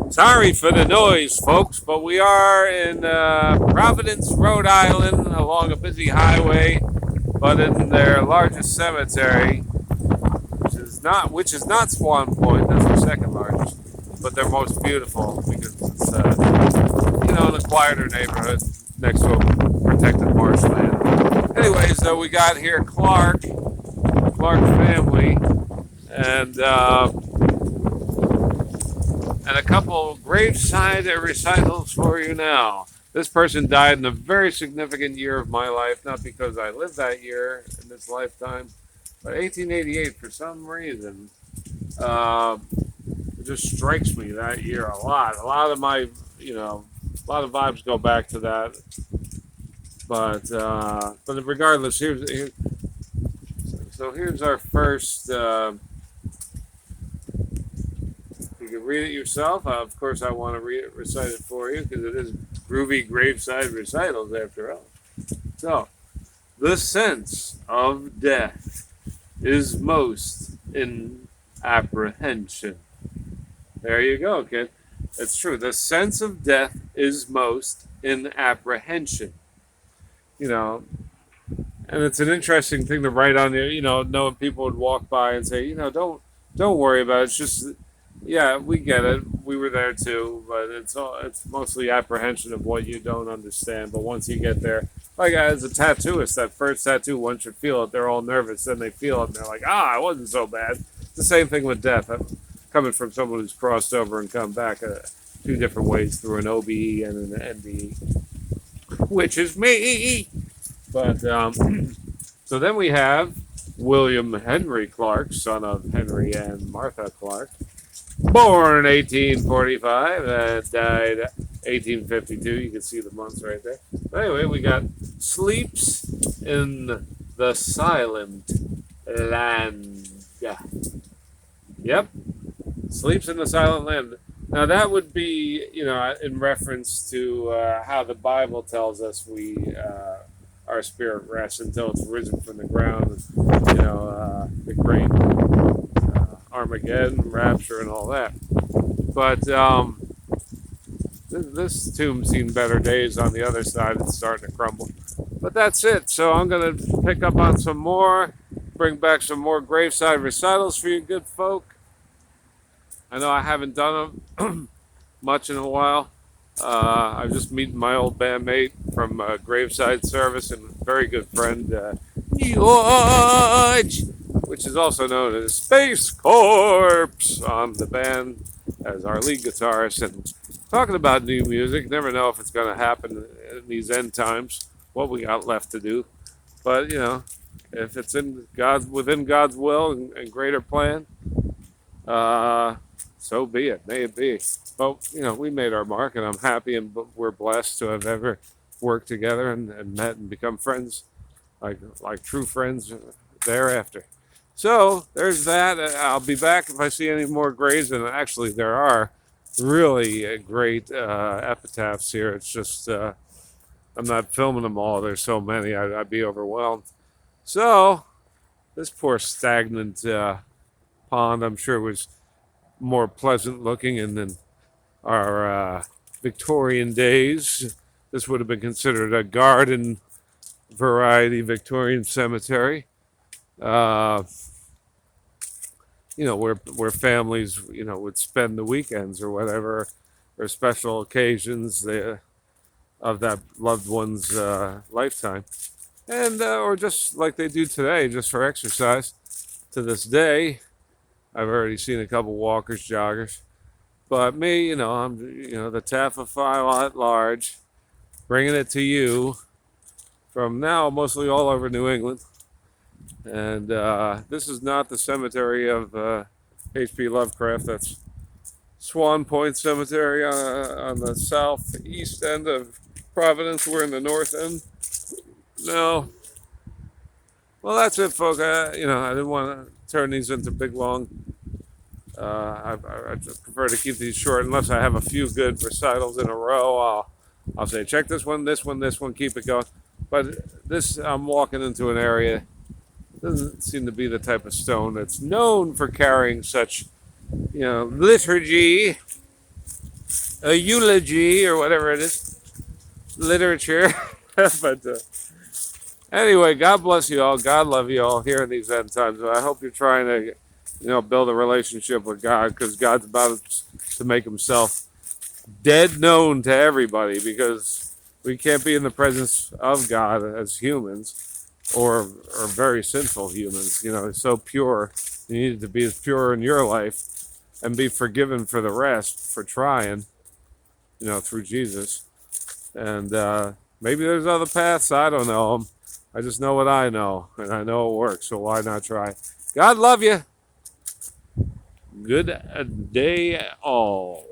Sorry for the noise, folks, but we are in Providence, Rhode Island, along a busy highway, but in their largest cemetery, which is not Swan Point. That's their second largest, but their most beautiful because it's in a quieter neighborhood next to a protected marshland. Anyways, though, we got here Clark family, and a couple graveside recitals for you now. This person died in a very significant year of my life, not because I lived that year in this lifetime, but 1888 for some reason. It just strikes me that year a lot. A lot of my, a lot of vibes go back to that. But regardless, here's our first. You can read it yourself. Of course, I want to recite it for you because it is groovy graveside recitals after all. So, the sense of death is most in apprehension. There you go, kid. It's true. The sense of death is most in apprehension. And it's an interesting thing to write on there. Knowing people would walk by and say, don't worry about it. It's just, yeah, we get it. We were there too, but it's mostly apprehension of what you don't understand. But once you get there, like as a tattooist, that first tattoo, one should feel it. They're all nervous, then they feel it, and they're like, it wasn't so bad. It's the same thing with death. I'm coming from someone who's crossed over and come back two different ways through an OBE and an NDE, which is me. But so then we have William Henry Clark, son of Henry and Martha Clark, born 1845 and died 1852. You can see the months right there. But anyway, we got sleeps in the silent land. Yeah. Yep. Sleeps in the silent land. Now that would be, in reference to how the Bible tells us our spirit rests until it's risen from the ground. The great Armageddon, rapture, and all that. But this tomb's seen better days. On the other side, it's starting to crumble. But that's it. So I'm going to pick up on some more, bring back some more graveside recitals for you good folk. I know I haven't done them much in a while. I'm just meeting my old bandmate from Graveside Service and very good friend, George, which is also known as Space Corps on the band as our lead guitarist. And talking about new music, never know if it's going to happen in these end times, what we got left to do. But, if it's within God's will and greater plan, so be it. May it be. But, we made our mark, and I'm happy and we're blessed to have ever worked together and met and become friends, like true friends thereafter. So there's that. I'll be back if I see any more graves, and actually there are really great epitaphs here. It's just I'm not filming them all. There's so many, I'd be overwhelmed. So this poor stagnant pond, I'm sure, was more pleasant looking, and in our Victorian days, this would have been considered a garden variety Victorian cemetery. Where families, would spend the weekends or whatever, or special occasions of that loved one's lifetime, and or just like they do today, just for exercise. To this day, I've already seen a couple walkers, joggers, but me, I'm, the taphophile at large, bringing it to you from now mostly all over New England. And this is not the cemetery of H.P. Lovecraft. That's Swan Point Cemetery on the southeast end of Providence. We're in the north end. No. Well, that's it, folks. I didn't want to turn these into big, long. I just prefer to keep these short unless I have a few good recitals in a row. I'll say, check this one, keep it going. But this, I'm walking into an area, doesn't seem to be the type of stone that's known for carrying such, liturgy. a eulogy or whatever it is, literature. But anyway, God bless you all. God love you all here in these end times. I hope you're trying to, build a relationship with God because God's about to make Himself dead known to everybody because we can't be in the presence of God as humans or very sinful humans. He's so pure. You need to be as pure in your life and be forgiven for the rest for trying, through Jesus. And maybe there's other paths. I don't know them. I just know what I know, and I know it works. So why not try? God love you. Good day all.